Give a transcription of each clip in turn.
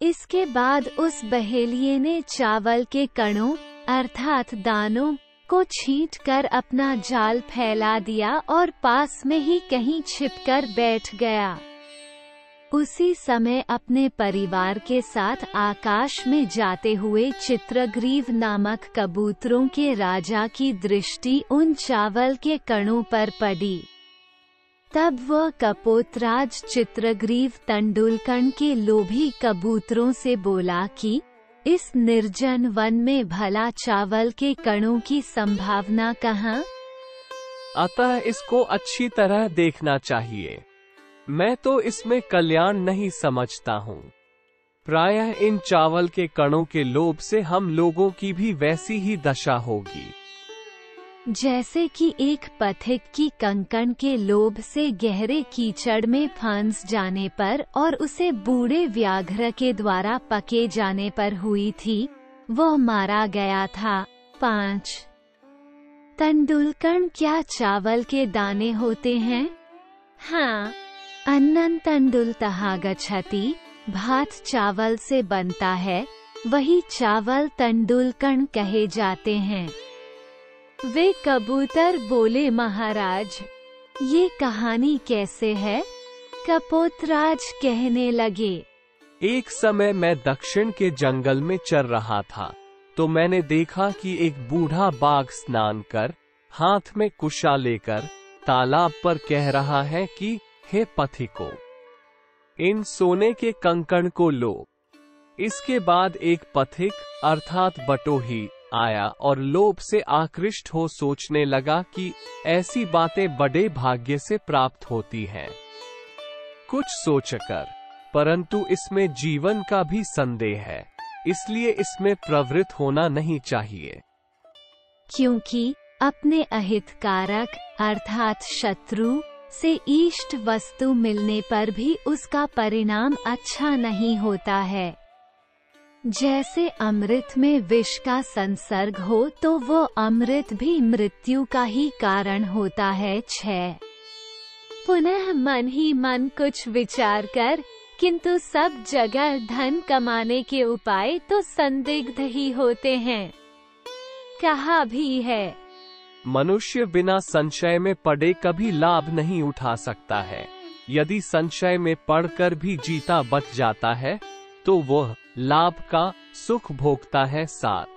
इसके बाद उस बहेलिये ने चावल के कणों अर्थात दानों को छींटकर अपना जाल फैला दिया और पास में ही कहीं छिपकर बैठ गया। उसी समय अपने परिवार के साथ आकाश में जाते हुए चित्रग्रीव नामक कबूतरों के राजा की दृष्टि उन चावल के कणों पर पड़ी। तब वह कपोतराज चित्रग्रीव तेंदुलकर के लोभी कबूतरों से बोला कि इस निर्जन वन में भला चावल के कणों की संभावना कहाँ? अतः इसको अच्छी तरह देखना चाहिए। मैं तो इसमें कल्याण नहीं समझता हूँ। प्रायः इन चावल के कणों के लोभ से हम लोगों की भी वैसी ही दशा होगी, जैसे कि एक पथिक की कंकण के लोभ से गहरे कीचड़ में फंस जाने पर और उसे बूढ़े व्याघ्र के द्वारा पके जाने पर हुई थी, वह मारा गया था। 5 तेंदुलकर क्या चावल के दाने होते हैं? हाँ, अन्नं तंडुलतः गच्छति, भात चावल से बनता है, वही चावल तेंदुलकर कहे जाते हैं। वे कबूतर बोले, महाराज ये कहानी कैसे है? कपोतराज कहने लगे, एक समय मैं दक्षिण के जंगल में चर रहा था, तो मैंने देखा कि एक बूढ़ा बाघ स्नान कर हाथ में कुशा लेकर तालाब पर कह रहा है कि हे पथिको, इन सोने के कंकण को लो। इसके बाद एक पथिक अर्थात बटोही आया और लोभ से आकृष्ट हो सोचने लगा कि ऐसी बातें बड़े भाग्य से प्राप्त होती हैं। कुछ सोचकर, परंतु इसमें जीवन का भी संदेह है, इसलिए इसमें प्रवृत्त होना नहीं चाहिए। क्योंकि अपने अहितकारक अर्थात शत्रु से इष्ट वस्तु मिलने पर भी उसका परिणाम अच्छा नहीं होता है। जैसे अमृत में विष का संसर्ग हो तो वो अमृत भी मृत्यु का ही कारण होता है। 6 पुनः मन ही मन कुछ विचार कर, किंतु सब जगह धन कमाने के उपाय तो संदिग्ध ही होते हैं। कहा भी है, मनुष्य बिना संशय में पड़े कभी लाभ नहीं उठा सकता है। यदि संशय में पड़कर भी जीता बच जाता है तो वह लाभ का सुख भोगता है। 7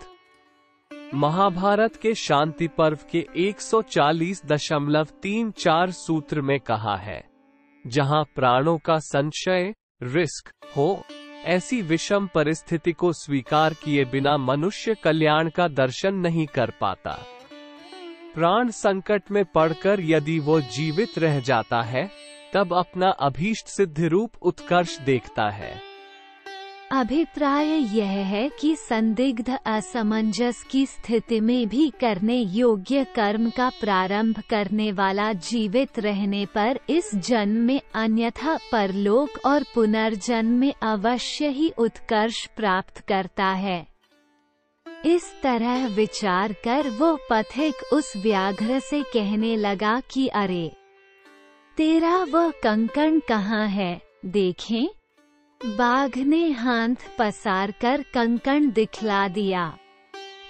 महाभारत के शांति पर्व के 140.34 सूत्र में कहा है, जहां प्राणों का संशय रिस्क हो, ऐसी विषम परिस्थिति को स्वीकार किए बिना मनुष्य कल्याण का दर्शन नहीं कर पाता। प्राण संकट में पड़कर यदि वो जीवित रह जाता है तब अपना अभीष्ट सिद्धि रूप उत्कर्ष देखता है। अभिप्राय यह है कि संदिग्ध असमंजस की स्थिति में भी करने योग्य कर्म का प्रारंभ करने वाला जीवित रहने पर इस जन्म में अन्यथा परलोक और पुनर्जन्म में अवश्य ही उत्कर्ष प्राप्त करता है। इस तरह विचार कर वो पथिक उस व्याघ्र से कहने लगा कि अरे, तेरा वह कंकण कहाँ है, देखें। बाघ ने हाथ पसार कर कंकण दिखला दिया।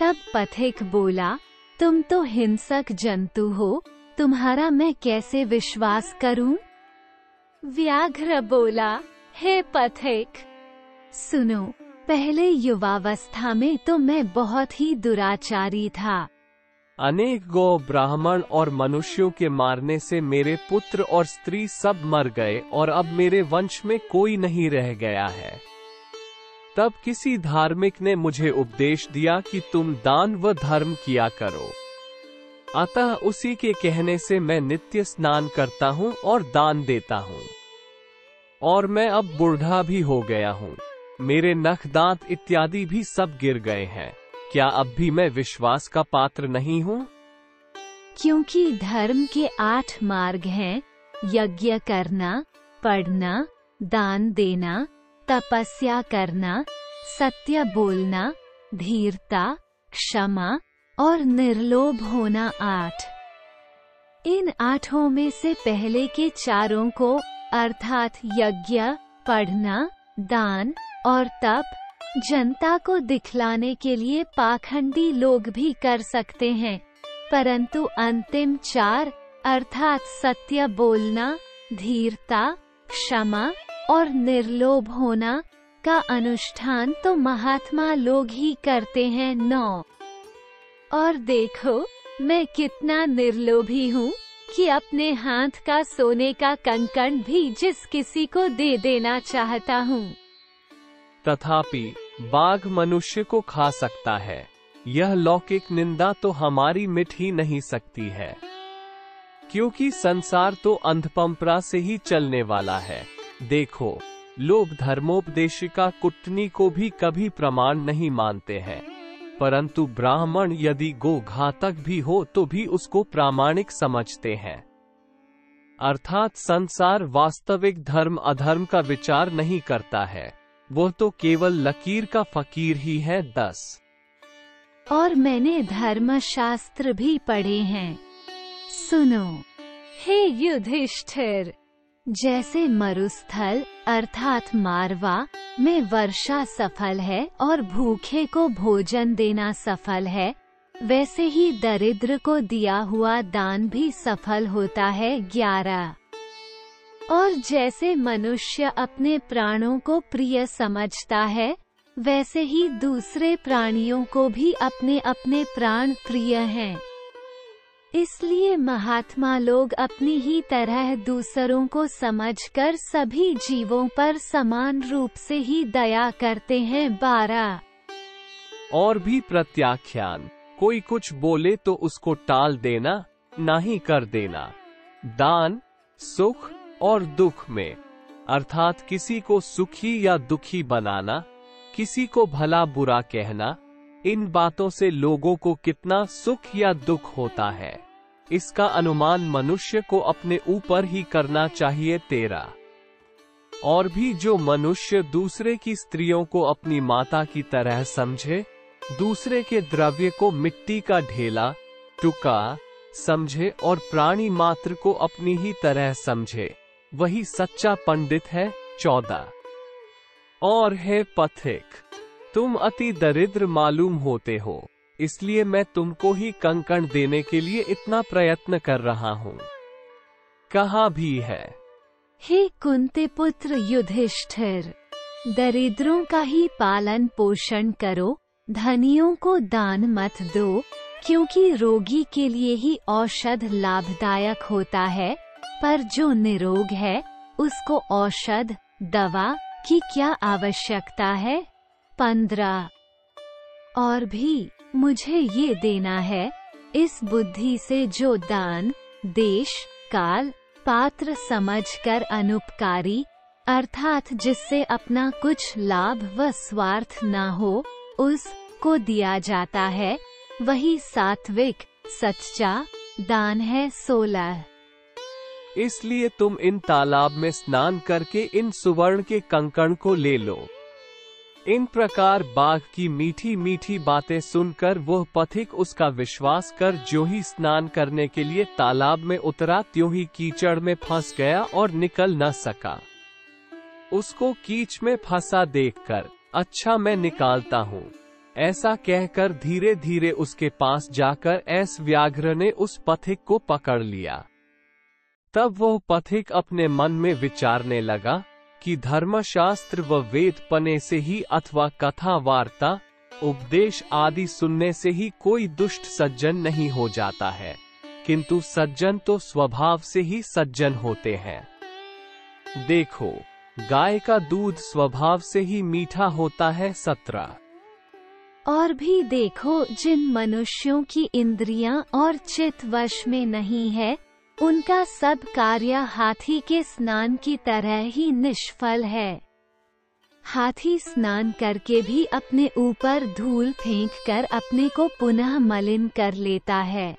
तब पथिक बोला, तुम तो हिंसक जंतु हो, तुम्हारा मैं कैसे विश्वास करूं? व्याघ्र बोला, हे पथिक, सुनो, पहले युवावस्था में तो मैं बहुत ही दुराचारी था। अनेक गौ ब्राह्मण और मनुष्यों के मारने से मेरे पुत्र और स्त्री सब मर गए और अब मेरे वंश में कोई नहीं रह गया है। तब किसी धार्मिक ने मुझे उपदेश दिया कि तुम दान व धर्म किया करो। अतः उसी के कहने से मैं नित्य स्नान करता हूँ और दान देता हूँ। और मैं अब बूढ़ा भी हो गया हूँ, मेरे नख दांत इत्यादि भी सब गिर गए हैं। क्या अब भी मैं विश्वास का पात्र नहीं हूँ? क्योंकि धर्म के 8 मार्ग हैं, यज्ञ करना, पढ़ना, दान देना, तपस्या करना, सत्य बोलना, धीरता, क्षमा और निर्लोभ होना। 8 इन 8 में से पहले के 4 को अर्थात यज्ञ, पढ़ना, दान, और तप जनता को दिखलाने के लिए पाखंडी लोग भी कर सकते हैं, परंतु अंतिम 4 अर्थात सत्य बोलना, धीरता, क्षमा और निर्लोभ होना का अनुष्ठान तो महात्मा लोग ही करते हैं। 9 और देखो मैं कितना निर्लोभी हूँ कि अपने हाथ का सोने का कंकण भी जिस किसी को दे देना चाहता हूँ। तथापि बाघ मनुष्य को खा सकता है, यह लौकिक निंदा तो हमारी मिट ही नहीं सकती है, क्योंकि संसार तो अंधपंपरा से ही चलने वाला है। देखो, लोग धर्मोपदेशिका कुटनी को भी कभी प्रमाण नहीं मानते हैं, परंतु ब्राह्मण यदि गो घातक भी हो तो भी उसको प्रामाणिक समझते हैं। अर्थात संसार वास्तविक धर्म अधर्म का विचार नहीं करता है, वो तो केवल लकीर का फकीर ही है। 10 और मैंने धर्मशास्त्र भी पढ़े हैं। सुनो हे युधिष्ठिर, जैसे मरुस्थल अर्थात मारवा में वर्षा सफल है और भूखे को भोजन देना सफल है, वैसे ही दरिद्र को दिया हुआ दान भी सफल होता है। 11 और जैसे मनुष्य अपने प्राणों को प्रिय समझता है, वैसे ही दूसरे प्राणियों को भी अपने अपने प्राण प्रिय हैं। इसलिए महात्मा लोग अपनी ही तरह दूसरों को समझकर सभी जीवों पर समान रूप से ही दया करते हैं। 12 और भी प्रत्याख्यान, कोई कुछ बोले तो उसको टाल देना, ना ही कर देना। दान, सुख और दुख में, अर्थात किसी को सुखी या दुखी बनाना, किसी को भला बुरा कहना, इन बातों से लोगों को कितना सुख या दुख होता है, इसका अनुमान मनुष्य को अपने ऊपर ही करना चाहिए। 13 और भी जो मनुष्य दूसरे की स्त्रियों को अपनी माता की तरह समझे, दूसरे के द्रव्य को मिट्टी का ढेला टुका समझे और प्राणी मात्र को अपनी ही तरह समझे, वही सच्चा पंडित है। 14 और हे पथिक, तुम अति दरिद्र मालूम होते हो, इसलिए मैं तुमको ही कंकण देने के लिए इतना प्रयत्न कर रहा हूँ। कहा भी है, हे कुंती पुत्र युधिष्ठिर, दरिद्रों का ही पालन पोषण करो, धनियों को दान मत दो, क्योंकि रोगी के लिए ही औषध लाभदायक होता है, पर जो निरोग है उसको औषध दवा की क्या आवश्यकता है। 15 और भी मुझे ये देना है, इस बुद्धि से जो दान देश काल पात्र समझकर अनुपकारी अर्थात जिससे अपना कुछ लाभ व स्वार्थ न हो उसको दिया जाता है, वही सात्विक सच्चा दान है। 16 इसलिए तुम इन तालाब में स्नान करके इन सुवर्ण के कंकण को ले लो। इन प्रकार बाघ की मीठी मीठी बातें सुनकर वह पथिक उसका विश्वास कर जो ही स्नान करने के लिए तालाब में उतरा, त्यों ही कीचड़ में फंस गया और निकल न सका। उसको कीच में फंसा देखकर, अच्छा मैं निकालता हूँ, ऐसा कहकर धीरे धीरे उसके पास जाकर ऐस व्याघ्र ने उस पथिक को पकड़ लिया। तब वह पथिक अपने मन में विचारने लगा कि धर्मशास्त्र व वेद पने से ही अथवा कथा वार्ता उपदेश आदि सुनने से ही कोई दुष्ट सज्जन नहीं हो जाता है, किंतु सज्जन तो स्वभाव से ही सज्जन होते हैं। देखो, गाय का दूध स्वभाव से ही मीठा होता है। 17 और भी देखो, जिन मनुष्यों की इंद्रियां और चित्त वश में नहीं है, उनका सब कार्य हाथी के स्नान की तरह ही निष्फल है। हाथी स्नान करके भी अपने ऊपर धूल फेंककर अपने को पुनः मलिन कर लेता है।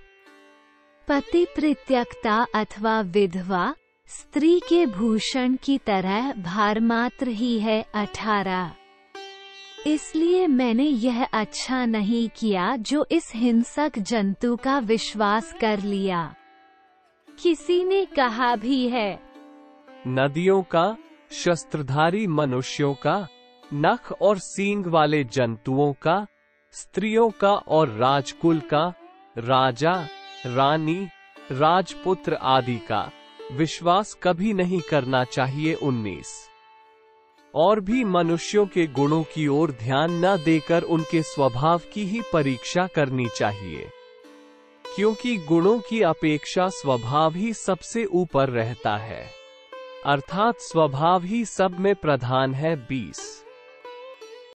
पति परित्यक्ता अथवा विधवा स्त्री के भूषण की तरह भार मात्र ही है। 18 इसलिए मैंने यह अच्छा नहीं किया जो इस हिंसक जंतु का विश्वास कर लिया। किसी ने कहा भी है, नदियों का, शस्त्रधारी मनुष्यों का, नख और सींग वाले जंतुओं का, स्त्रियों का और राजकुल का, राजा, रानी, राजपुत्र आदि का विश्वास कभी नहीं करना चाहिए। 19 और भी मनुष्यों के गुणों की ओर ध्यान न देकर उनके स्वभाव की ही परीक्षा करनी चाहिए, क्योंकि गुणों की अपेक्षा स्वभाव ही सबसे ऊपर रहता है, अर्थात स्वभाव ही सब में प्रधान है। 20